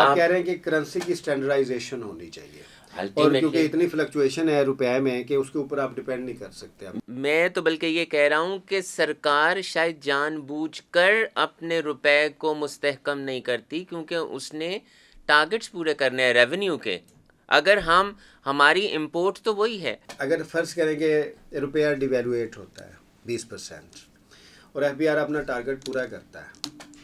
आप कह रहे हैं कि करेंसी की स्टैंडर्डाइजेशन होनी चाहिए और अल्टीमेटली क्योंकि इतनी फ्लक्चुएशन है रुपए में कि उसके ऊपर आप डिपेंड नहीं कर सकते अब। मैं तो बल्कि ये कह रहा हूँ कि सरकार शायद जानबूझकर अपने रुपए को मुस्तहकम नहीं करती, क्योंकि उसने टारगेट्स पूरे करने हैं रेवेन्यू के। अगर हम हमारी इंपोर्ट तो वही है। अगर फर्ज करें कि रुपया डिवेल्युएट होता है 20% और एफबीआर अपना टारगेट पूरा करता है,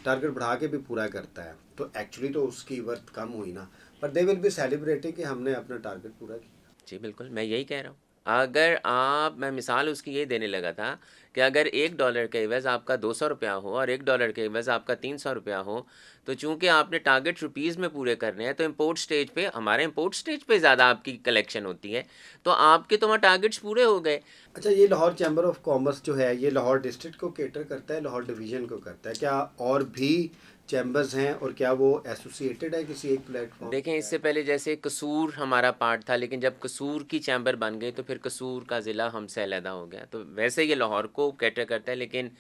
टारगेट बढ़ा के भी पूरा करता है, तो एक्चुअली तो उसकी वर्थ कम हुई ना, पर दे विल बी सेलिब्रेटिंग कि हमने अपना टारगेट पूरा किया। जी बिल्कुल, मैं यही कह रहा हूँ। अगर आप, मैं मिसाल उसकी यही देने लगा था कि अगर $1 के एवज़ आपका 200 रुपया हो और $1 के एवज़ आपका 300 रुपया हो, तो चूंकि आपने टारगेट रुपीज़ में पूरे करने हैं, तो इंपोर्ट स्टेज पे, हमारे इंपोर्ट स्टेज पे ज़्यादा आपकी कलेक्शन होती है, तो आपके तो वहाँ टारगेट्स पूरे हो गए। अच्छा, ये लाहौर चैम्बर ऑफ कॉमर्स जो है ये लाहौर डिस्ट्रिक्ट को केटर करता है, लाहौर डिवीज़न को करता है, क्या और भी चैम्बर्स हैं और क्या वो एसोसिएटेड है किसी एक प्लेटफॉर्म? देखें, इससे पहले जैसे कसूर हमारा पार्ट था, लेकिन जब कसूर की चैम्बर बन गई तो फिर कसूर का ज़िला हमसे अलहदा हो गया। तो वैसे ये लाहौर को कैटर करता है, लेकिन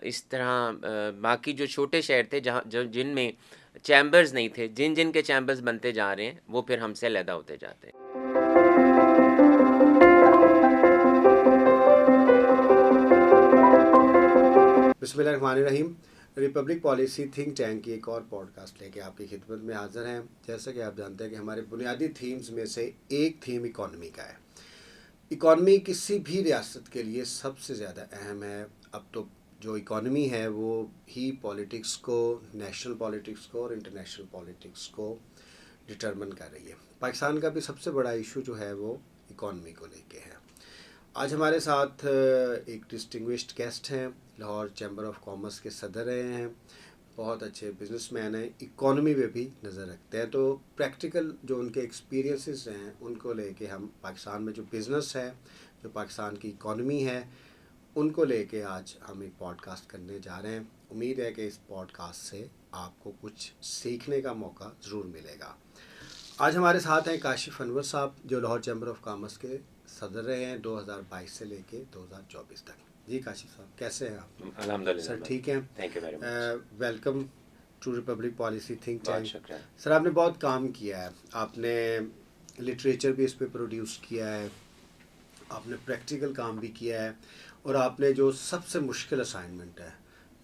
इस तरह बाकी जो छोटे शहर थे जहाँ जिनमें चैम्बर्स नहीं थे, जिन जिन के चैम्बर्स बनते जा रहे हैं, वो फिर हमसे अलहदा होते जाते हैं। बिस्मिल्लाहिर्रहमानिर्रहीम। रिपब्लिक पॉलिसी थिंक टैंक की एक और पॉडकास्ट लेके आपकी खिदमत में हाजिर हैं। जैसा कि आप जानते हैं कि हमारे बुनियादी थीम्स में से एक थीम इकॉनमी का है। इकॉनमी किसी भी रियासत के लिए सबसे ज़्यादा अहम है। अब तो जो इकॉनमी है वो ही पॉलिटिक्स को, नेशनल पॉलिटिक्स को और इंटरनेशनल पॉलिटिक्स को डिटरमिन कर रही है। पाकिस्तान का भी सबसे बड़ा इशू जो है वो इकॉनमी को लेके है। आज हमारे साथ एक डिस्टिंग्विश्ड गेस्ट हैं, लाहौर चैम्बर ऑफ कॉमर्स के सदर रहे हैं, बहुत अच्छे बिजनेसमैन हैं, इकॉनमी पे भी नज़र रखते हैं। तो प्रैक्टिकल जो उनके एक्सपीरियंसेस हैं उनको लेके हम पाकिस्तान में जो बिज़नेस है, जो पाकिस्तान की इकॉनमी है, उनको लेके आज हम एक पॉडकास्ट करने जा रहे हैं। उम्मीद है कि इस पॉडकास्ट से आपको कुछ सीखने का मौका ज़रूर मिलेगा। आज हमारे साथ हैं काशिफ अनवर साहब, जो लाहौर चैम्बर ऑफ कॉमर्स के सदर रहे हैं 2022 से लेके 2024 तक। जी काशिफ साहब, कैसे हैं आप? अल्हम्दुलिल्लाह सर ठीक हैं। Thank you very much. Welcome to republic policy think बहुत टैंक। शुक्रिया। सर आपने बहुत काम किया है, आपने लिटरेचर भी इस पर प्रोड्यूस किया है, आपने प्रैक्टिकल काम भी किया है और आपने जो सबसे मुश्किल असाइनमेंट है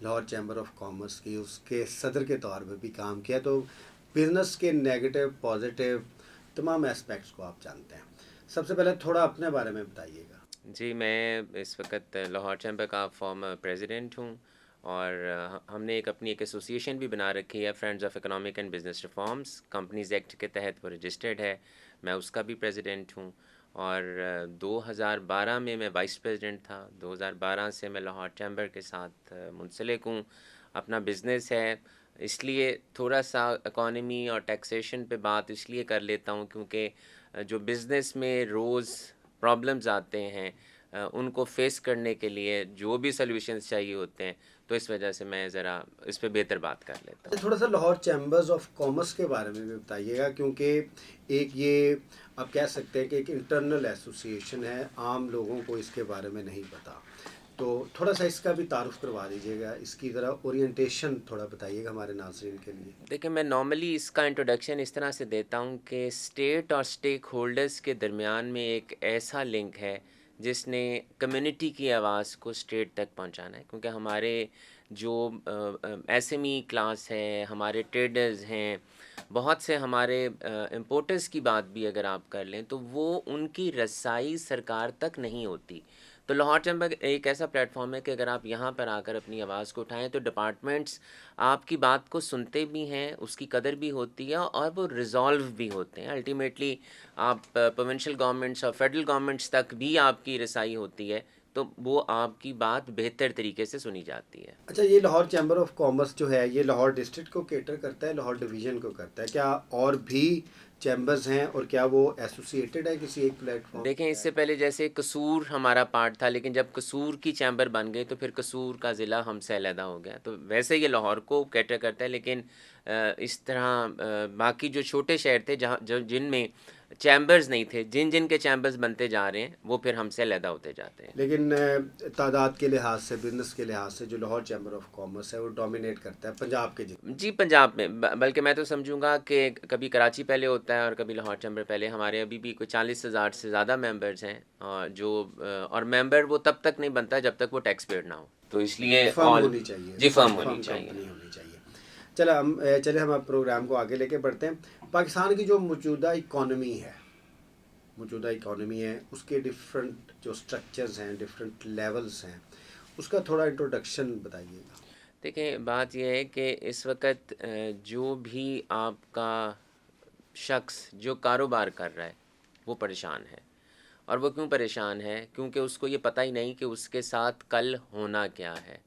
लाहौर चैम्बर ऑफ कॉमर्स की, उसके सदर के तौर पर भी काम किया। तो बिज़नेस के नेगेटिव पॉजिटिव तमाम एस्पेक्ट्स को आप जानते हैं। सबसे पहले थोड़ा अपने बारे में बताइएगा। जी, मैं इस वक्त लाहौर चैम्बर का फॉर्मर प्रेसिडेंट हूँ और हमने अपनी एक एसोसिएशन भी बना रखी है, friends of economic and business reforms. Companies act के तहत वो रजिस्टर्ड है, मैं उसका भी प्रेसिडेंट हूँ। और 2012 में मैं वाइस प्रेसिडेंट था। 2012 से मैं लाहौर चैम्बर के साथ मुंसलिक हूँ। अपना बिज़नेस है, इसलिए थोड़ा सा इकॉनमी और टैक्सेशन पे बात इसलिए कर लेता हूँ क्योंकि जो बिज़नेस में रोज़ प्रॉब्लम्स आते हैं, उनको फेस करने के लिए जो भी सॉल्यूशंस चाहिए होते हैं, तो इस वजह से मैं ज़रा इस पे बेहतर बात कर लेता हूँ। थोड़ा सा लाहौर चैम्बर्स ऑफ कॉमर्स के बारे में भी बताइएगा, क्योंकि एक ये आप कह सकते हैं कि एक इंटरनल एसोसिएशन है, आम लोगों को इसके बारे में नहीं पता, तो थोड़ा सा इसका भी तारुफ करवा दीजिएगा, इसकी ज़रा ओरिएंटेशन थोड़ा बताइएगा हमारे नाज़रीन के लिए। देखिए, मैं नॉर्मली इसका इंट्रोडक्शन इस तरह से देता हूँ कि स्टेट और स्टेक होल्डर्स के दरमियान में एक ऐसा लिंक है जिसने कम्युनिटी की आवाज़ को स्टेट तक पहुँचाना है। क्योंकि हमारे जो एसएमई क्लास है, हमारे ट्रेडर्स हैं, बहुत से हमारे इम्पोर्टर्स की बात भी अगर आप कर लें तो वो उनकी रसाई सरकार तक नहीं होती। तो लाहौर चैम्बर एक ऐसा प्लेटफॉर्म है कि अगर आप यहाँ पर आकर अपनी आवाज़ को उठाएं तो डिपार्टमेंट्स आपकी बात को सुनते भी हैं, उसकी कदर भी होती है और वो रिजॉल्व भी होते हैं। अल्टीमेटली आप प्रोविंशियल गवर्नमेंट्स और फेडरल गवर्नमेंट्स तक भी आपकी रसाई होती है, तो वो आपकी बात बेहतर तरीके से सुनी जाती है। अच्छा, ये लाहौर चैम्बर ऑफ कॉमर्स जो है ये लाहौर डिस्ट्रिक्ट को केटर करता है, लाहौर डिवीज़न को करता है, क्या और भी चैम्बर्स हैं और क्या वो एसोसिएटेड है किसी एक प्लेटफॉर्म? देखें, इससे पहले जैसे कसूर हमारा पार्ट था, लेकिन जब कसूर की चैम्बर बन गई तो फिर कसूर का ज़िला हमसे अलहदा हो गया। तो वैसे ये लाहौर को कैटर करता है, लेकिन इस तरह बाकी जो छोटे शहर थे जहाँ जिनमें चैम्बर्स नहीं थे। जिन जिन के चैम्बर्स बनते जा रहे हैं वो फिर हमसे अलहदा होते जाते हैं। लेकिन तादाद के लिहाज से, बिजनेस के लिहाज से जो लाहौर चैम्बर ऑफ कॉमर्स है वो डोमिनेट करता है पंजाब के जितने। जी, पंजाब में बल्कि मैं तो समझूंगा कि कभी कराची पहले होता है और कभी लाहौर चैम्बर पहले। हमारे अभी भी कोई 40,000 से ज़्यादा मेंबर्स हैं, और जो और मेंबर वो तब तक नहीं बनता जब तक वो टैक्स पेड ना हो। तो इसलिए फर्म होनी चाहिए, जी, फर्म होनी चाहिए। कंपनी होनी चाहिए। चले हम अब प्रोग्राम को आगे लेके बढ़ते हैं। पाकिस्तान की जो मौजूदा इकॉनमी है उसके डिफरेंट जो स्ट्रक्चर्स हैं, डिफरेंट लेवल्स हैं, उसका थोड़ा इंट्रोडक्शन बताइएगा। देखिए, बात यह है कि इस वक्त जो भी आपका शख्स जो कारोबार कर रहा है वो परेशान है। और वो क्यों परेशान है? क्योंकि उसको ये पता ही नहीं कि उसके साथ कल होना क्या है।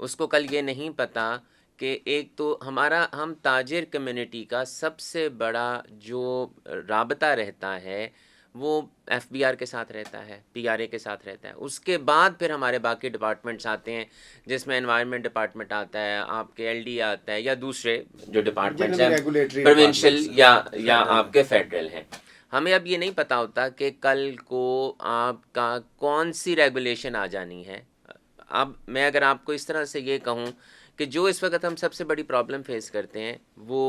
उसको कल ये नहीं पता कि एक तो हम ताजिर कम्युनिटी का सबसे बड़ा जो राबता रहता है वो एफबीआर के साथ रहता है, पीआरए के साथ रहता है। उसके बाद फिर हमारे बाकी डिपार्टमेंट्स आते हैं, जिसमें एनवायरनमेंट डिपार्टमेंट आता है, आपके एलडी आता है, या दूसरे जो डिपार्टमेंट्स हैं प्रोविंशियल या आपके फेडरल हैं। हमें अब ये नहीं पता होता कि कल को आपका कौन सी रेगुलेशन आ जानी है। अब मैं अगर आपको इस तरह से ये कहूँ कि जो इस वक्त हम सबसे बड़ी प्रॉब्लम फेस करते हैं वो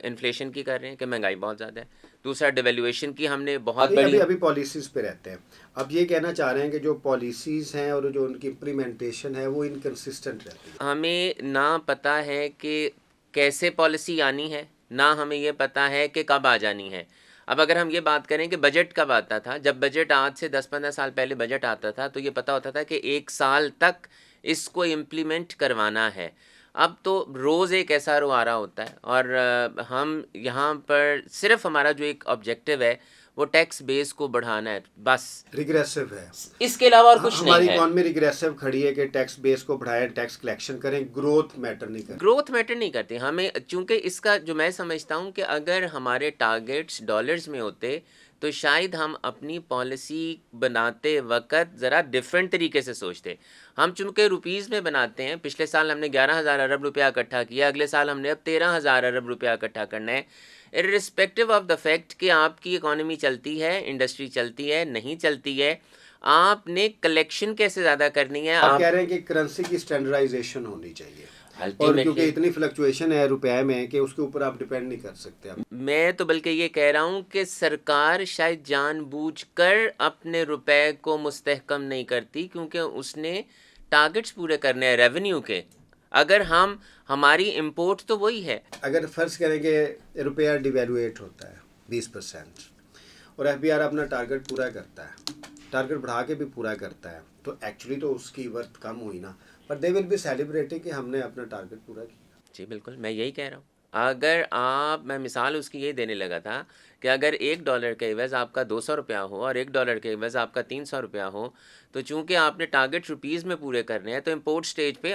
इन्फ्लेशन की कर रहे हैं कि महंगाई बहुत ज़्यादा है। दूसरा, डिवेल्यूएशन की हमने बहुत बड़ी अभी पॉलिसीज़ पे रहते हैं। अब ये कहना चाह रहे हैं कि जो पॉलिसीज़ हैं और जो उनकी इम्प्लीमेंटेशन है वो इनकन्सिस्टेंट रहती है। हमें ना पता है कि कैसे पॉलिसी आनी है, ना हमें ये पता है कि कब आ जानी है। अब अगर हम ये बात करें कि बजट कब आता था, जब बजट आज से 10-15 साल पहले बजट आता था तो ये पता होता था कि 1 साल तक इसको इम्प्लीमेंट करवाना है। अब तो रोज़ एक एसआरओ आ रहा होता है, और हम यहाँ पर सिर्फ हमारा जो एक ऑब्जेक्टिव है वो टैक्स बेस को बढ़ाना है, बस। रिग्रेसिव है, इसके अलावा और कुछ नहीं हमारी है। इकॉनमी रिग्रेसिव खड़ी है कि टैक्स बेस को बढ़ाएं, टैक्स कलेक्शन करें, ग्रोथ मैटर नहीं करती। हमें, चूंकि इसका जो मैं समझता हूँ कि अगर हमारे टारगेट्स डॉलर्स में होते तो शायद हम अपनी पॉलिसी बनाते वक्त ज़रा डिफरेंट तरीके से सोचते। हम चूंकि रुपीज़ में बनाते हैं, पिछले साल हमने 11,000 अरब रुपया इकट्ठा किया, अगले साल हमने अब 13,000 अरब रुपया इकट्ठा करना है। इर्रिस्पेक्टिव ऑफ द फैक्ट कि आपकी इकॉनमी चलती है, इंडस्ट्री चलती है, नहीं चलती है, आपने कलेक्शन कैसे ज़्यादा करनी है। आप कह रहे हैं कि करेंसी की स्टैंडर्डाइजेशन होनी चाहिए, और क्योंकि इतनी फ्लक्चुएशन है रुपए में कि उसके ऊपर आप डिपेंड नहीं कर सकते। मैं तो बल्कि ये कह रहा हूँ कि सरकार शायद जानबूझकर अपने रुपए को मुस्तहकम नहीं करती, क्योंकि उसने टारगेट्स पूरे करने हैं रेवेन्यू के। अगर हमारी इंपोर्ट तो वही है। अगर फर्ज करेंगे रुपया डिवेल्युएट होता है 20% और एफबीआर अपना टारगेट पूरा करता है, टारगेट बढ़ा के भी पूरा करता है, तो एक्चुअली तो उसकी वर्थ कम हुई ना, पर दे विल बी सेलिब्रेटिंग कि हमने अपना टारगेट पूरा किया। जी बिल्कुल, मैं यही कह रहा हूँ। मैं मिसाल उसकी यही देने लगा था कि अगर $1 का एवज़ आपका 200 रुपया हो और $1 का एवज़ आपका 300 रुपया हो, तो चूंकि आपने टारगेट रुपीज़ में पूरे करने हैं, तो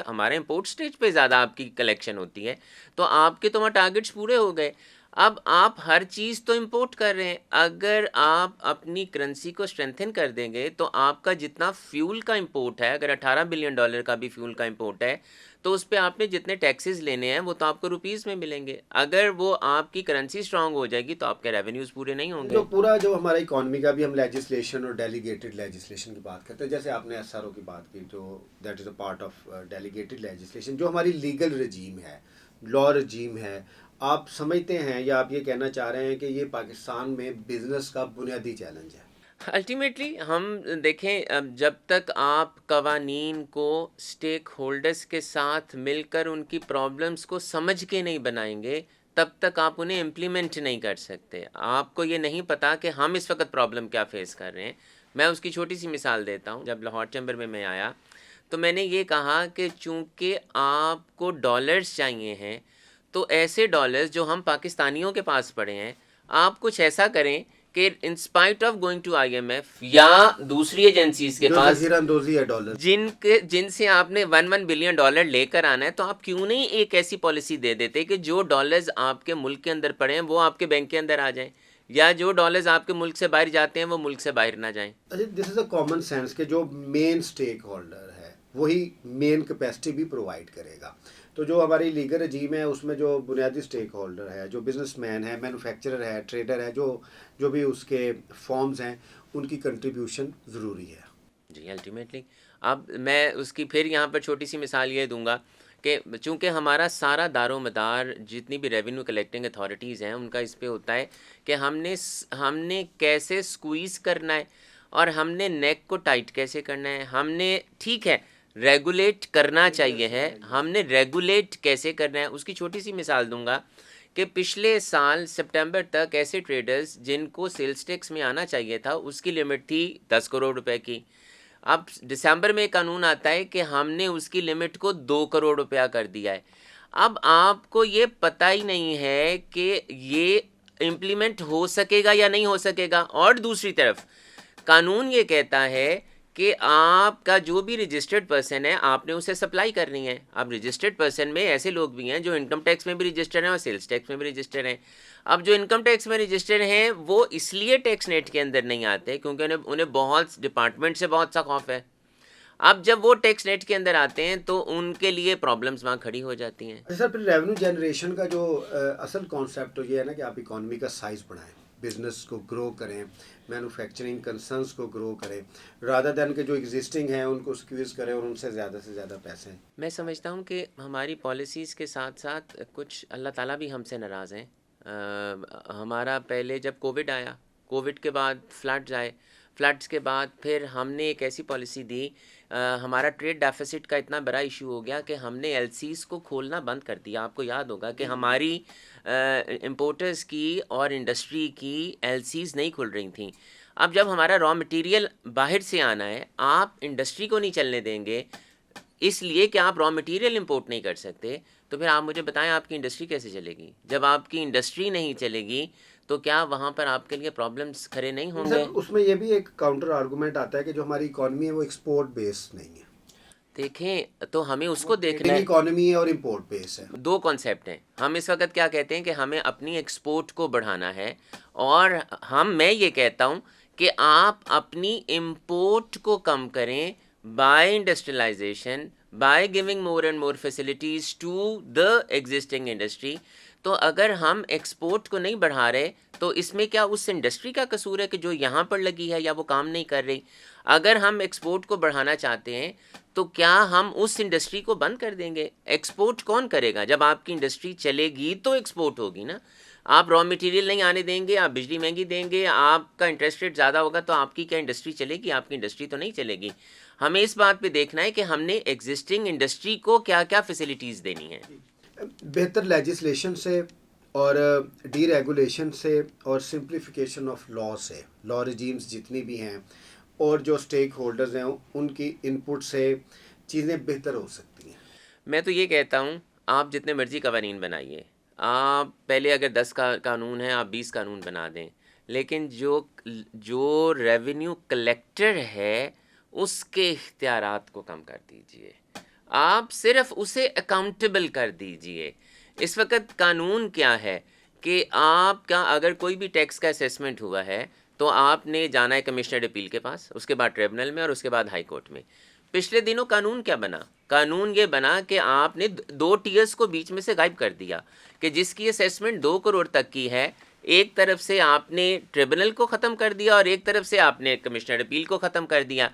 हमारे इंपोर्ट स्टेज पे ज़्यादा आपकी कलेक्शन होती है, तो आपके तो वहाँ टारगेट्स पूरे हो गए। अब आप हर चीज़ तो इंपोर्ट कर रहे हैं। अगर आप अपनी करेंसी को स्ट्रेंथन कर देंगे तो आपका जितना फ्यूल का इंपोर्ट है, अगर $18 बिलियन का भी फ्यूल का इंपोर्ट है, तो उस पर आपने जितने टैक्सेस लेने हैं वो तो आपको रुपीज़ में मिलेंगे। अगर वो आपकी करेंसी स्ट्रांग हो जाएगी तो आपके रेवेन्यूज़ पूरे नहीं होंगे। जो हमारा इकॉनमी का भी हम लेजिस्लेशन और डेलीगेटेड लेजिस्लेशन की बात करते हैं, जैसे आपने एसआरओ की बात की, जो that is a part of delegated legislation, जो हमारी लीगल रजीम है, लॉ रजीम है, आप समझते हैं या आप ये कहना चाह रहे हैं कि ये पाकिस्तान में बिजनेस का बुनियादी चैलेंज है? अल्टीमेटली हम देखें, जब तक आप कवानीन को स्टेक होल्डर्स के साथ मिलकर उनकी प्रॉब्लम्स को समझ के नहीं बनाएंगे, तब तक आप उन्हें इम्प्लीमेंट नहीं कर सकते। आपको ये नहीं पता कि हम इस वक्त प्रॉब्लम क्या फेस कर रहे हैं। मैं उसकी छोटी सी मिसाल देता हूँ। जब लाहौर चैम्बर में मैं आया तो मैंने ये कहा कि चूँकि आपको डॉलर्स चाहिए हैं, तो ऐसे डॉलर्स जो हम पाकिस्तानियों के पास पड़े हैं, आप कुछ ऐसा करें कि in spite of going to IMF या दूसरी एजेंसीज के पास है डॉलर, जिनसे आपने $1 बिलियन लेकर आना है, तो आप क्यों नहीं एक ऐसी पॉलिसी दे देते कि जो डॉलर्स आपके मुल्क के अंदर पड़े हैं वो आपके बैंक के अंदर आ जाएं, या जो डॉलर्स आपके मुल्क से बाहर जाते हैं वो मुल्क से बाहर ना जाएं। This is a common sense कि जो मेन स्टेक होल्डर है वही मेन कैपेसिटी भी प्रोवाइड करेगा। तो जो हमारी लीगल रजीम है उसमें जो बुनियादी स्टेक होल्डर है, जो बिजनेसमैन है, मैन्युफैक्चरर है, ट्रेडर है, जो भी उसके फॉर्म्स हैं, उनकी कंट्रीब्यूशन ज़रूरी है। जी, अल्टीमेटली अब मैं उसकी फिर यहाँ पर छोटी सी मिसाल ये दूंगा कि चूंकि हमारा सारा दारोमदार जितनी भी रेवेन्यू कलेक्टिंग अथॉरिटीज़ हैं उनका इस पे होता है कि हमने कैसे स्क्वीज़ करना है और हमने नेक को टाइट कैसे करना है। हमने ठीक है रेगुलेट करना चाहिए है, हमने रेगुलेट कैसे करना है उसकी छोटी सी मिसाल दूंगा कि पिछले साल सितंबर तक ऐसे ट्रेडर्स जिनको सेल्स टैक्स में आना चाहिए था उसकी लिमिट थी 10 करोड़ रुपए की। अब दिसंबर में कानून आता है कि हमने उसकी लिमिट को 2 करोड़ रुपया कर दिया है। अब आपको ये पता ही नहीं है कि ये इम्प्लीमेंट हो सकेगा या नहीं हो सकेगा। और दूसरी तरफ कानून ये कहता है कि आपका जो भी रजिस्टर्ड पर्सन है आपने उसे सप्लाई करनी है। अब रजिस्टर्ड पर्सन में ऐसे लोग भी हैं जो इनकम टैक्स में भी रजिस्टर्ड हैं और सेल्स टैक्स में भी रजिस्टर्ड हैं। अब जो इनकम टैक्स में रजिस्टर्ड हैं वो इसलिए टैक्स नेट के अंदर नहीं आते क्योंकि उन्हें बहुत डिपार्टमेंट से बहुत सा खौफ है। अब जब वो टैक्स नेट के अंदर आते हैं तो उनके लिए प्रॉब्लम्स वहाँ खड़ी हो जाती हैं। अच्छा सर, फिर रेवेन्यू जनरेशन का जो असल कॉन्सेप्ट तो ये है ना कि आप इकॉनमी का साइज़ बढ़ाएं, बिजनेस को ग्रो करें, मैन्युफैक्चरिंग कंसर्न्स को ग्रो करें, रादर दैन के जो एग्जिस्टिंग हैं उनको स्क्वीज़ करें और उनसे ज़्यादा से ज़्यादा पैसे। मैं समझता हूँ कि हमारी पॉलिसीज़ के साथ साथ कुछ अल्लाह ताला भी हमसे नाराज़ हैं। हमारा पहले जब कोविड आया, कोविड के बाद फ्लड्स आए, फ्लड्स के बाद फिर हमने एक ऐसी पॉलिसी दी, हमारा ट्रेड डेफिसिट का इतना बड़ा इशू हो गया कि हमने एलसीज़ को खोलना बंद कर दिया। आपको याद होगा कि हमारी इंपोर्टर्स की और इंडस्ट्री की एलसीज़ नहीं खुल रही थी। अब जब हमारा रॉ मटेरियल बाहर से आना है, आप इंडस्ट्री को नहीं चलने देंगे इसलिए कि आप रॉ मटेरियल इंपोर्ट नहीं कर सकते, तो फिर आप मुझे बताएं आपकी इंडस्ट्री कैसे चलेगी। जब आपकी इंडस्ट्री नहीं चलेगी तो क्या वहाँ पर आपके लिए प्रॉब्लम्स खड़े नहीं होंगे। सर उसमें ये भी एक काउंटर आर्गूमेंट आता है कि जो हमारी इकॉनमी है वो एक्सपोर्ट बेस्ड नहीं है। देखें तो हमें उसको देखना है। इकॉनमी है और इंपोर्ट बेस है, दो कॉन्सेप्ट हैं। हम इस वक्त क्या कहते हैं कि हमें अपनी एक्सपोर्ट को बढ़ाना है और मैं ये कहता हूँ कि आप अपनी इंपोर्ट को कम करें by industrialisation, by giving more and more facilities to the existing industry. तो अगर हम एक्सपोर्ट को नहीं बढ़ा रहे तो इसमें क्या उस इंडस्ट्री का कसूर है कि जो यहाँ पर लगी है या वो काम नहीं कर रही। अगर हम एक्सपोर्ट को बढ़ाना चाहते हैं तो क्या हम उस इंडस्ट्री को बंद कर देंगे। एक्सपोर्ट कौन करेगा? जब आपकी इंडस्ट्री चलेगी तो एक्सपोर्ट होगी ना। आप रॉ मटेरियल नहीं आने देंगे, आप बिजली महंगी देंगे, आपका इंटरेस्ट रेट ज़्यादा होगा, तो आपकी क्या इंडस्ट्री चलेगी? आपकी इंडस्ट्री तो नहीं चलेगी। हमें इस बात पे देखना है कि हमने एग्जिस्टिंग इंडस्ट्री को क्या क्या फैसिलिटीज़ देनी है। बेहतर लेजिस्लेशन से और डीरेगुलेशन से और सिंप्लीफिकेशन ऑफ लॉ से, लॉ रजीम्स जितनी भी हैं और जो स्टेक होल्डर्स हैं उनकी इनपुट से चीज़ें बेहतर हो सकती हैं। मैं तो ये कहता हूँ आप जितने मर्ज़ी कवानीन बनाइए, आप पहले अगर 10 का कानून है आप 20 कानून बना दें, लेकिन जो रेवेन्यू कलेक्टर है उसके इख्तियारात को कम कर दीजिए। आप सिर्फ उसे अकाउंटेबल कर दीजिए। इस वक्त कानून क्या है कि आपका अगर कोई भी टैक्स का असेसमेंट हुआ है तो आपने जाना है कमिश्नर अपील के पास, उसके बाद ट्रिब्यूनल में और उसके बाद हाई कोर्ट में। पिछले दिनों कानून क्या बना? कानून ये बना कि आपने 2 टीयर्स को बीच में से गायब कर दिया कि जिसकी असेसमेंट 2 करोड़ तक की है, एक तरफ से आपने ट्रिब्यूनल को ख़त्म कर दिया और एक तरफ से आपने कमिश्नर अपील को ख़त्म कर दिया।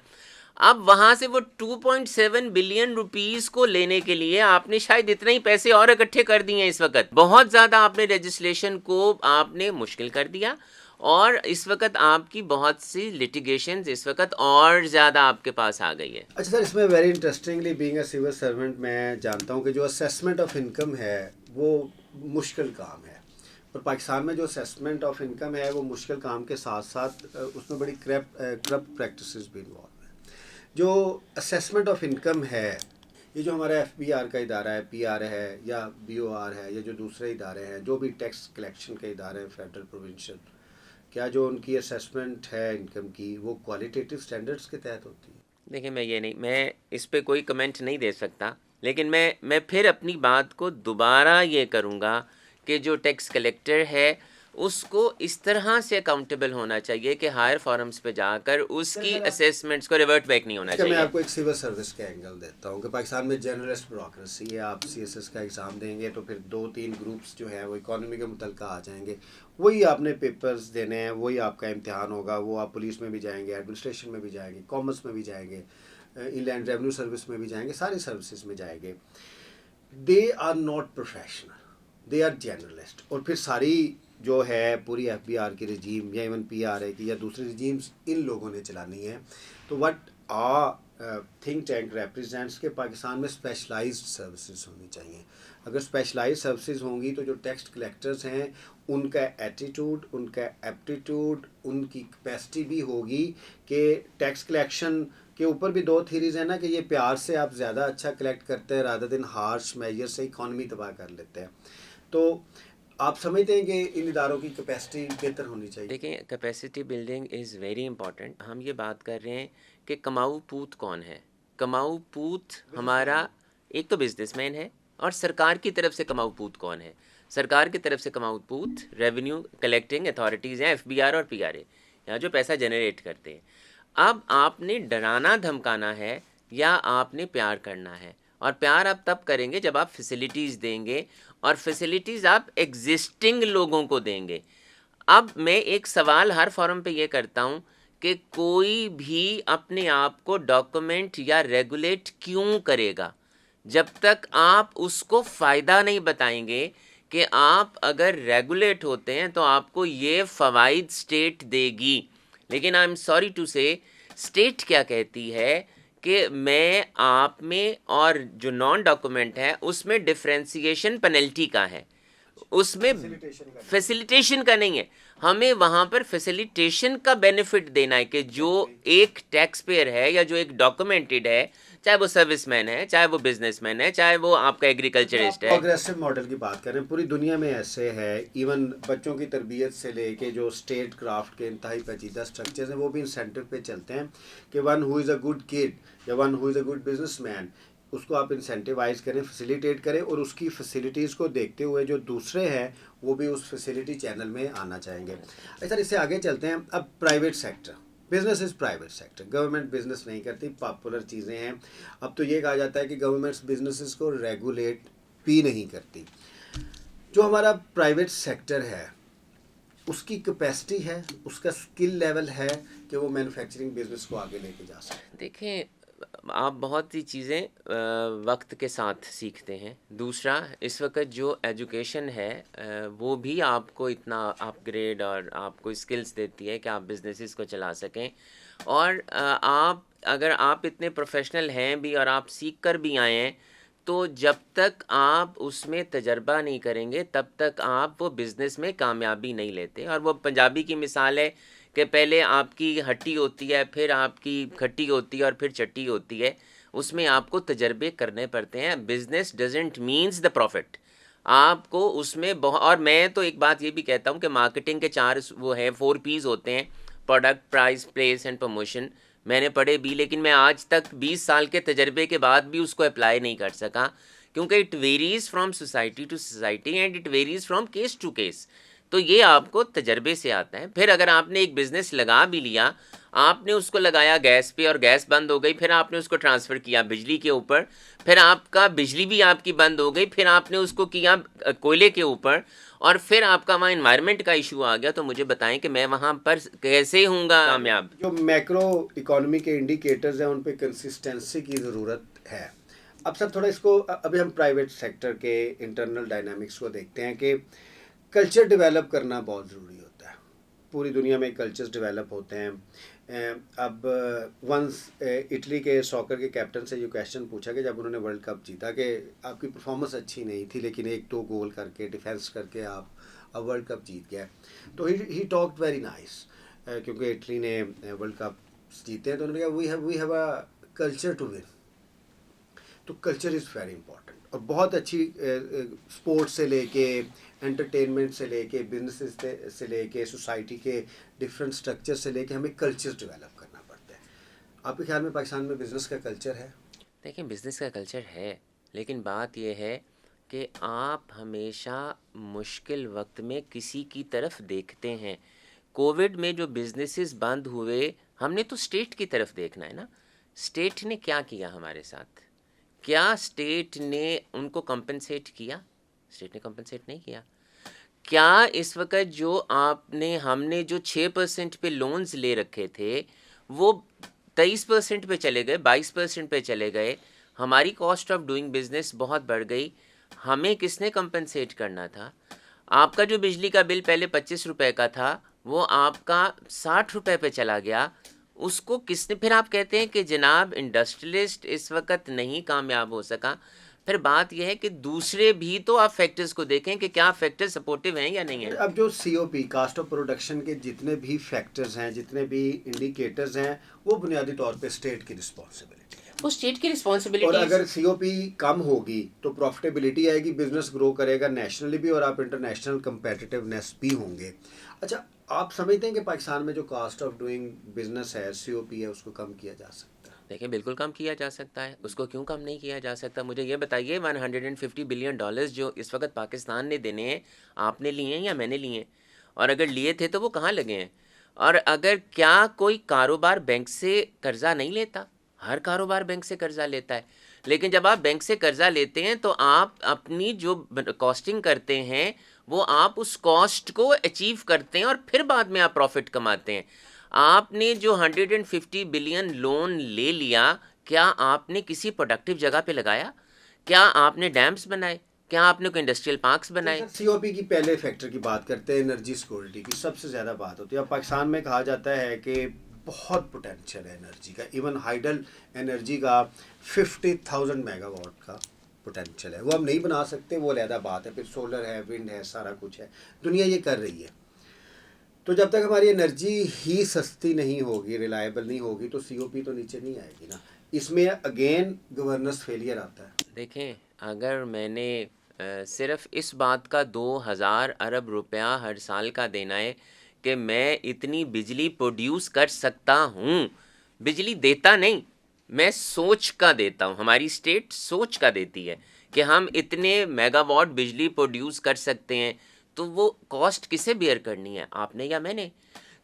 अब वहाँ से वो 2.7 बिलियन रुपीस को लेने के लिए आपने शायद इतने ही पैसे और इकट्ठे कर दिए हैं। इस वक्त बहुत ज़्यादा आपने लेजिस्लेशन को आपने मुश्किल कर दिया और इस वक्त आपकी बहुत सी लिटिगेशंस इस वक्त और ज़्यादा आपके पास आ गई है। अच्छा सर, इसमें very interestingly being a civil servant मैं जानता हूँ कि जो असेसमेंट ऑफ इनकम है वो मुश्किल काम है और पाकिस्तान में जो असेसमेंट ऑफ इनकम है वो मुश्किल काम के साथ साथ उसमें बड़ी करप्ट प्रैक्टिसेस भी इन्वॉल्व हैं। जो असेसमेंट ऑफ इनकम है, ये जो हमारा FBR का इदारा है, PR है या BOR है या जो दूसरे इदारे हैं, जो भी टैक्स कलेक्शन के इदारे हैं फेडरल प्रोविंशियल, क्या जो उनकी असेसमेंट है इनकम की वो क्वालिटेटिव स्टैंडर्ड्स के तहत होती है? देखिए मैं इस पे कोई कमेंट नहीं दे सकता, लेकिन मैं फिर अपनी बात को दोबारा ये करूँगा कि जो टैक्स कलेक्टर है उसको इस तरह से अकाउंटेबल होना चाहिए कि हायर फॉरम्स पे जाकर उसकी असेसमेंट्स को रिवर्ट बैक नहीं होना मैं चाहिए। आपको एक सिविल सर्विस का एंगल देता हूँ कि पाकिस्तान में जर्नलिस्ट ब्यूरोक्रेसी है। आप सीएसएस का एग्ज़ाम देंगे तो फिर 2-3 ग्रुप्स जो हैं वो इकोनॉमी के मुतल्लिक़ आ जाएंगे, वही आपने पेपर्स देने हैं, वही आपका इम्तिहान होगा, वो आप पुलिस में भी जाएंगे, एडमिनिस्ट्रेशन में भी जाएंगे, कॉमर्स में भी जाएंगे, इनलैंड रेवेन्यू सर्विस में भी जाएंगे, सारी सर्विसेज में जाएंगे। They are not professional, they are journalist. और फिर सारी जो है पूरी एफबीआर की रजीम या इवन पीआरए की या दूसरी रजीम्स इन लोगों ने चलानी है। तो व्हाट थिंक टैंक रिप्रेजेंट्स के पाकिस्तान में स्पेशलाइज्ड सर्विसेज होनी चाहिए। अगर स्पेशलाइज्ड सर्विसेज होंगी तो जो टैक्स कलेक्टर्स हैं उनका एटीट्यूड, उनका एप्टीट्यूड, उनकी कैपेसिटी भी होगी कि टैक्स कलेक्शन के ऊपर भी 2 थीरीज है ना कि ये प्यार से आप ज़्यादा अच्छा कलेक्ट करते हैं रादर दिन हार्श मेजर से इकॉनमी तबाह कर लेते हैं। तो आप समझते हैं कि इन इदारों की कैपेसिटी बेहतर होनी चाहिए? देखिए, capacity building is very important. हम ये बात कर रहे हैं कि कमाऊ पूत कौन है। कमाऊ पूत हमारा एक तो बिजनेसमैन है, और सरकार की तरफ से कमाऊ पूत कौन है। सरकार की तरफ से कमाऊ पूत रेवेन्यू कलेक्टिंग अथॉरिटीज़ हैं, एफबीआर और पीआरए, या जो पैसा जनरेट करते हैं। अब आपने डराना धमकाना है या आपने प्यार करना है, और प्यार आप तब करेंगे जब आप फैसिलिटीज़ देंगे, और फैसिलिटीज़ आप एग्जिस्टिंग लोगों को देंगे। अब मैं एक सवाल हर फोरम पे ये करता हूँ कि कोई भी अपने आप को डॉक्यूमेंट या रेगुलेट क्यों करेगा जब तक आप उसको फ़ायदा नहीं बताएंगे कि आप अगर रेगुलेट होते हैं तो आपको ये फ़वाइद स्टेट देगी। लेकिन आई एम सॉरी टू से, स्टेट क्या कहती है कि मैं आप में और जो नॉन डॉक्यूमेंट है उसमें डिफ्रेंसिएशन पेनल्टी का है, उसमें फैसिलिटेशन का नहीं है। हमें वहाँ पर फैसिलिटेशन का बेनिफिट देना है कि जो एक टैक्स पेयर है या जो एक डॉक्यूमेंटेड है, चाहे वो सर्विसमैन है, चाहे वो बिजनेसमैन है, चाहे वो आपका एग्रीकल्चरिस्ट है। प्रोग्रेसिव मॉडल की बात करें, पूरी दुनिया में ऐसे है। इवन बच्चों की तरबियत से लेके जो स्टेट क्राफ्ट के इंतहाई पेचीदा स्ट्रक्चर्स हैं वो भी इंसेंटिव पे चलते हैं कि one who is a good kid या one who is a good businessman, उसको आप इंसेंटिवाइज करें, फैसिलिटेट करें, और उसकी फैसिलिटीज़ को देखते हुए जो दूसरे हैं वो भी उस फैसिलिटी चैनल में आना चाहेंगे। अच्छा, इससे आगे चलते हैं। अब private sector, business is private sector, government business नहीं करती, पॉपुलर चीज़ें हैं। अब तो ये कहा जाता है कि गवर्नमेंट बिजनेसेस को रेगुलेट भी नहीं करती। जो हमारा प्राइवेट सेक्टर है उसकी कैपेसिटी है, उसका स्किल लेवल है कि वो मैन्युफैक्चरिंग बिजनेस को आगे लेके जा सके। देखें, आप बहुत सी चीज़ें वक्त के साथ सीखते हैं। दूसरा, इस वक्त जो एजुकेशन है वो भी आपको इतना अपग्रेड और आपको स्किल्स देती है कि आप बिजनेसेस को चला सकें। और आप अगर आप इतने प्रोफेशनल हैं भी और आप सीख कर भी आए हैं, तो जब तक आप उसमें तजर्बा नहीं करेंगे तब तक आप वो बिज़नेस में कामयाबी नहीं लेते। और वो पंजाबी की मिसाल है कि पहले आपकी हट्टी होती है, फिर आपकी खट्टी होती है, और फिर चट्टी होती है। उसमें आपको तजर्बे करने पड़ते हैं। Business doesn't means the profit. आपको उसमें बहुत, और मैं तो एक बात ये भी कहता हूँ कि मार्केटिंग के 4 वो है 4 P's होते हैं, product, price, place and promotion. मैंने पढ़े भी, लेकिन मैं आज तक 20 साल के तजर्बे के बाद भी उसको अप्लाई नहीं कर सका, क्योंकि it varies from society to society and it varies from case to case. तो ये आपको तजर्बे से आता है। फिर अगर आपने एक बिज़नेस लगा भी लिया, आपने उसको लगाया गैस पे और गैस बंद हो गई, फिर आपने उसको ट्रांसफ़र किया बिजली के ऊपर, फिर आपका बिजली भी आपकी बंद हो गई, फिर आपने उसको किया कोयले के ऊपर, और फिर आपका वहाँ इन्वायरमेंट का इशू आ गया, तो मुझे बताएं कि मैं वहाँ पर कैसे हूँगा कामयाब। जो मैक्रो इकोनॉमी के इंडिकेटर्स हैं उन पे कंसिस्टेंसी की ज़रूरत है। अब सर थोड़ा इसको अभी हम प्राइवेट सेक्टर के इंटरनल डायनामिक्स को देखते हैं कि कल्चर डेवलप करना बहुत ज़रूरी होता है। पूरी दुनिया में कल्चर्स डेवलप होते हैं। अब वंस इटली के सॉकर के कैप्टन से ये क्वेश्चन पूछा कि जब उन्होंने वर्ल्ड कप जीता कि आपकी परफॉर्मेंस अच्छी नहीं थी लेकिन 1-2 गोल करके डिफेंस करके आप अब वर्ल्ड कप जीत गए। तो ही टॉक्ड वेरी नाइस, क्योंकि इटली ने वर्ल्ड कप जीते हैं तो उन्होंने कहा we have a culture to win. तो कल्चर इज़ वेरी इंपॉर्टेंट, और बहुत अच्छी स्पोर्ट्स से लेके एंटरटेनमेंट से लेके बिजनेस से लेके सोसाइटी के डिफरेंट स्ट्रक्चर से लेके हमें कल्चर्स डेवलप करना पड़ता है। आपके ख्याल में पाकिस्तान में बिजनेस का कल्चर है? देखिए, बिज़नेस का कल्चर है, लेकिन बात यह है कि आप हमेशा मुश्किल वक्त में किसी की तरफ देखते हैं। कोविड में जो बिजनेसेस बंद हुए, हमने तो स्टेट की तरफ देखना है ना। स्टेट ने क्या किया हमारे साथ? क्या स्टेट ने उनको कंपनसेट किया? स्टेट ने कंपनसेट नहीं किया। क्या इस वक्त जो हमने जो 6% पे लोन्स ले रखे थे, वो 23% पे चले गए, 22% पे चले गए। हमारी कॉस्ट ऑफ डूइंग बिजनेस बहुत बढ़ गई। हमें किसने कंपनसेट करना था? आपका जो बिजली का बिल पहले 25 रुपए का था, वो आपका 60 रुपए पे चला गया। उसको किसने? फिर आप कहते हैं कि जनाब इंडस्ट्रियलिस्ट इस वक्त नहीं कामयाब हो सका। फिर बात यह है कि दूसरे भी तो आप फैक्टर्स को देखें कि क्या फैक्टर्स सपोर्टिव हैं या नहीं है। अब जो सीओपी कास्ट ऑफ प्रोडक्शन के जितने भी फैक्टर्स हैं, जितने भी इंडिकेटर्स हैं, वो बुनियादी तौर पे स्टेट की रिस्पॉन्सिबिलिटी है। वो स्टेट की और रिस्पॉन्सिबिलिटी। अगर सीओपी कम होगी तो प्रॉफिटेबिलिटी आएगी, बिजनेस ग्रो करेगा नेशनली भी, और आप इंटरनेशनल कंपेटिटिवनेस भी होंगे। अच्छा, आप समझते हैं कि पाकिस्तान में जो कास्ट ऑफ डूइंग बिजनेस है, सीओपी है, उसको कम किया जा सकता है? देखिए, बिल्कुल कम किया जा सकता है। उसको क्यों कम नहीं किया जा सकता? मुझे ये बताइए, $150 बिलियन जो इस वक्त पाकिस्तान ने देने हैं, आपने लिए हैं या मैंने लिए हैं? और अगर लिए थे तो वो कहाँ लगे हैं? और अगर क्या कोई कारोबार बैंक से कर्जा नहीं लेता? हर कारोबार बैंक से कर्जा लेता है। लेकिन जब आप बैंक से कर्जा लेते हैं तो आप अपनी जो कॉस्टिंग करते हैं, वो आप उस कॉस्ट को अचीव करते हैं और फिर बाद में आप प्रॉफिट कमाते हैं। आपने जो 150 बिलियन लोन ले लिया, क्या आपने किसी प्रोडक्टिव जगह पे लगाया? क्या आपने डैम्स बनाए? क्या आपने कोई इंडस्ट्रियल पार्क्स बनाए? सीओपी की पहले फैक्टर की बात करते हैं, एनर्जी सिक्योरिटी की सबसे ज़्यादा बात होती है। अब पाकिस्तान में कहा जाता है कि बहुत पोटेंशियल है एनर्जी का, इवन हाइडल एनर्जी का 50,000 मेगावाट का पोटेंशियल है। वो हम नहीं बना सकते, वो अलहदा बात है। फिर सोलर है, विंड है, सारा कुछ है, दुनिया ये कर रही है। तो जब तक हमारी एनर्जी ही सस्ती नहीं होगी, रिलायबल नहीं होगी, तो सीओपी तो नीचे नहीं आएगी ना। इसमें अगेन गवर्नेंस फेलियर आता है। देखें, अगर मैंने सिर्फ इस बात का 2000 अरब रुपया हर साल का देना है कि मैं इतनी बिजली प्रोड्यूस कर सकता हूँ, बिजली देता नहीं, मैं सोच का देता हूँ। हमारी स्टेट सोच का देती है कि हम इतने मेगावाट बिजली प्रोड्यूस कर सकते हैं, तो वो कॉस्ट किसे बेयर करनी है, आपने या मैंने?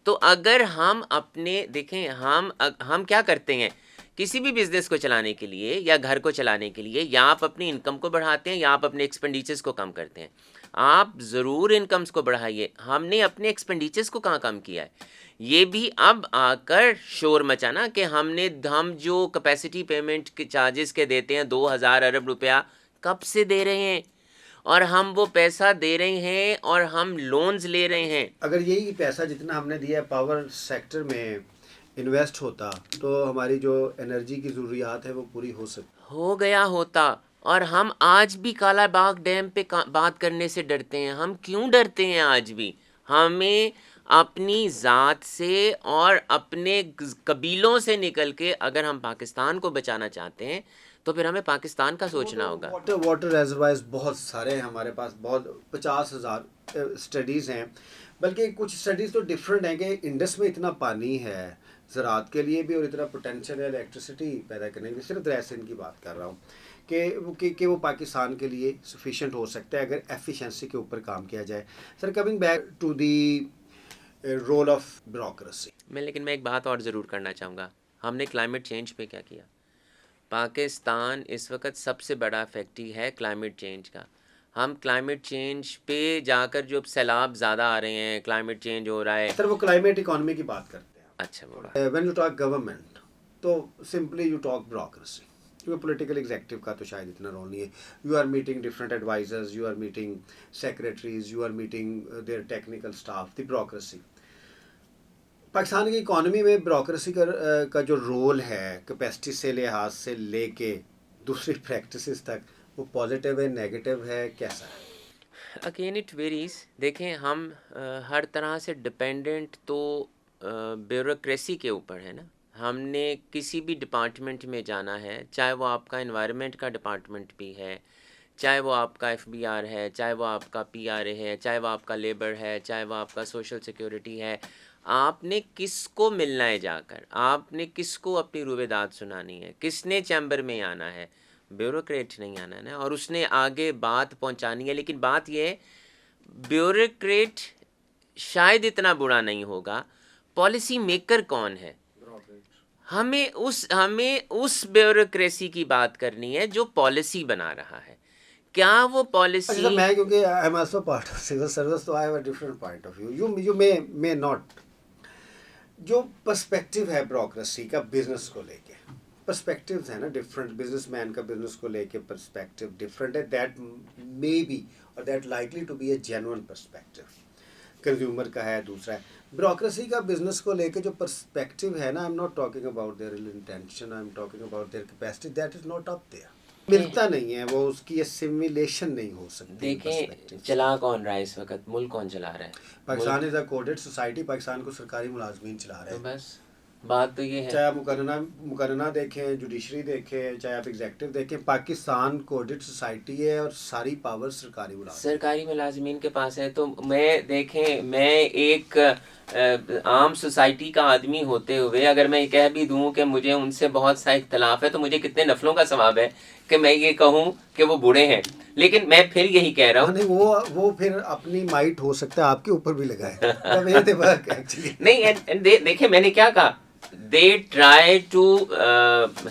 तो अगर हम अपने देखें, हम क्या करते हैं किसी भी बिजनेस को चलाने के लिए या घर को चलाने के लिए, या आप अपनी इनकम को बढ़ाते हैं या आप अपने एक्सपेंडिचर्स को कम करते हैं। आप ज़रूर इनकम्स को बढ़ाइए। हमने अपने एक्सपेंडिचर्स को कहाँ कम किया है? ये भी अब आकर शोर मचाना कि हम जो कैपेसिटी पेमेंट के चार्जेस के देते हैं 2000 अरब रुपया, कब से दे रहे हैं? और हम वो पैसा दे रहे हैं और हम लोन्स ले रहे हैं। अगर यही पैसा जितना हमने दिया पावर सेक्टर में इन्वेस्ट होता, तो हमारी जो एनर्जी की ज़रूरियात है वो पूरी हो सकती। हो गया होता। और हम आज भी काला बाग डैम पे बात करने से डरते हैं। हम क्यों डरते हैं आज भी? हमें अपनी ज़ात से और अपने कबीलों से निकल के अगर हम पाकिस्तान को बचाना चाहते हैं, तो फिर हमें पाकिस्तान का सोचना होगा। वाटर रेजर्वायर्स बहुत सारे हैं हमारे पास, बहुत 50,000 स्टडीज़ हैं। बल्कि कुछ स्टडीज़ तो डिफरेंट हैं कि इंडस में इतना पानी है ज़राअत के लिए भी, और इतना पोटेंशियल है इलेक्ट्रिसिटी पैदा करने के लिए। सिर्फ दरिया की बात कर रहा हूँ कि वो पाकिस्तान के लिए सफिशेंट हो सकता है अगर एफिशिएंसी के ऊपर काम किया जाए। Sir, coming back to the role of bureaucracy, लेकिन मैं एक बात और ज़रूर करना चाहूँगा। हमने क्लाइमेट चेंज पे क्या किया? पाकिस्तान इस वक्त सबसे बड़ा फैक्ट्री है क्लाइमेट चेंज का। हम क्लाइमेट चेंज पे जाकर जो सैलाब ज़्यादा आ रहे हैं, क्लाइमेट चेंज हो रहा है। सर वो क्लाइमेट इकोनॉमी की बात करते हैं। अच्छा, बोला। व्हेन यू टॉक गवर्नमेंट, तो सिंपली यू टॉक ब्यूरोक्रेसी। क्योंकि पॉलिटिकल एग्जीक्यूटिव का तो शायद इतना रोल नहीं है। You are meeting different advisers, you are meeting secretaries, you are meeting their technical staff, the bureaucracy. Pakistan की इकॉनमी में ब्यूरोक्रेसी का जो रोल है, कैपेसिटी से लिहाज से लेके दूसरी प्रैक्टिसेस तक, वो पॉजिटिव है, नेगेटिव है, कैसा है? Again it varies. देखें, हम हर तरह से डिपेंडेंट तो ब्यूरोक्रेसी के ऊपर है ना। हमने किसी भी डिपार्टमेंट में जाना है, चाहे वो आपका एनवायरनमेंट का डिपार्टमेंट भी है, चाहे वो आपका एफबीआर है, चाहे वो आपका पीआरए है, चाहे वो आपका लेबर है, चाहे वो आपका सोशल सिक्योरिटी है, आपने किसको मिलना है जाकर? आपने किसको अपनी रुवेदाद सुनानी है? किसने चैम्बर में आना है? ब्यूरोक्रेट नहीं आना है ना, और उसने आगे बात पहुंचानी है। लेकिन बात यह है, ब्यूरोक्रेट शायद इतना बुरा नहीं होगा, पॉलिसी मेकर कौन है? हमें उस ब्यूरोक्रेसी की बात करनी है जो पॉलिसी बना रहा है। क्या वो पॉलिसी अच्छा, मैं क्योंकि I am also part of civil service, तो I have a different point of view. You may not, जो पर्सपेक्टिव है ब्यूरोक्रेसी का बिजनेस को लेके, पर्सपेक्टिव है ना डिफरेंट, बिजनेसमैन का बिजनेस को लेके पर्सपेक्टिव डिफरेंट है, दैट मे बी और that likely to be a genuine perspective. Consumer का है, दूसरा है ब्यूरोक्रेसी का बिजनेस को लेके जो पर्सपेक्टिव है ना, I am not talking about their intention, I am talking about their capacity, that is not up there, मिलता नहीं है वो, उसकी एसिमिलेशन नहीं हो सकती। देखें, चला कौन रहा है इस वक्त, मुल्क कौन चला रहा है? Pakistan is a coded society, Pakistan को सरकारी मुलाजमीन चला रहे तो हैं। बस बात तो ये है, चाहे आप मुकरना देखें, जुडिशरी देखें, चाहे आप एग्जेक्टिव देखें, पाकिस्तान कोडेड सोसाइटी है और सारी पावर सरकारी मुलाजमीन के पास है। तो मैं एक आम सोसाइटी का आदमी होते हुए अगर मैं कह भी दूं कि मुझे उनसे बहुत सा इख्तलाफ है, तो मुझे कितने नफलों का सवाब है कि मैं ये कहूं कि वो बुरे हैं। लेकिन मैं फिर यही कह रहा हूँ, नहीं, वो फिर अपनी माइट हो सकता है आपके ऊपर भी लगाए नहीं, देखे मैंने क्या कहा, they try to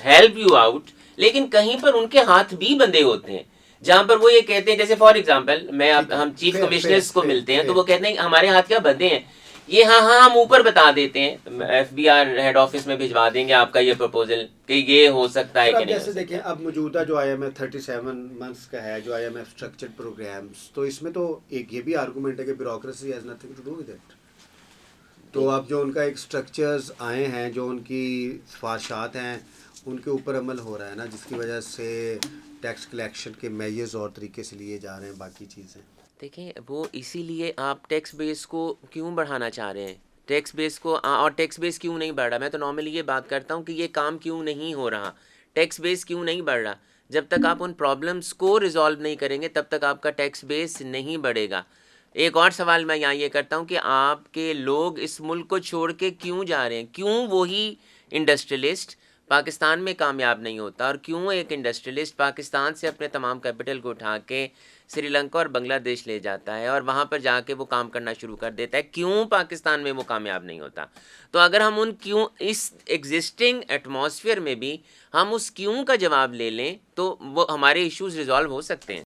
help you out, लेकिन कहीं पर उनके हाथ भी बंधे होते हैं, जहां पर वो ये कहते हैं, जैसे फॉर एग्जांपल हम चीफ कमिश्नर्स को मिलते हैं तो वो कहते हैं हमारे हाथ क्या बंधे हैं, ये हाँ हम ऊपर बता देते हैं, एफबीआर हेड ऑफिस में भिजवा देंगे आपका ये प्रपोजल कि ये हो सकता है कि नहीं। जैसे देखें, अब मौजूदा जो IMF 37 मंथ्स का है, जो IMF स्ट्रक्चर्ड प्रोग्राम्स, तो इसमें तो एक ये भी आर्गूमेंट है कि bureaucracy has nothing to do with it. तो अब जो उनका एक स्ट्रक्चर्स आए हैं, जो उनकी सिफारिशात हैं, उनके ऊपर अमल हो रहा है ना, जिसकी वजह से टैक्स कलेक्शन के मेजर्स और तरीके से लिए जा रहे हैं, बाकी चीज़ें। देखें, वो इसीलिए आप टैक्स बेस को क्यों बढ़ाना चाह रहे हैं, टैक्स बेस को, और टैक्स बेस क्यों नहीं बढ़ रहा? मैं तो नॉर्मली ये बात करता हूँ कि ये काम क्यों नहीं हो रहा, टैक्स बेस क्यों नहीं बढ़ रहा। जब तक आप उन प्रॉब्लम्स को रिजॉल्व नहीं करेंगे तब तक आपका टैक्स बेस नहीं बढ़ेगा। एक और सवाल मैं यहाँ ये करता हूँ कि आपके लोग इस मुल्क को छोड़ के क्यों जा रहे हैं? क्यों वही इंडस्ट्रियलिस्ट पाकिस्तान में कामयाब नहीं होता, और क्यों एक इंडस्ट्रियलिस्ट पाकिस्तान से अपने तमाम कैपिटल को उठा के श्रीलंका और बांग्लादेश ले जाता है और वहाँ पर जाके वो काम करना शुरू कर देता है? क्यों पाकिस्तान में वो कामयाब नहीं होता? तो अगर हम उन क्यों, इस एग्जिस्टिंग एटमॉस्फेयर में भी हम उस क्यों का जवाब ले लें, तो वो हमारे इश्यूज रिजॉल्व हो सकते हैं।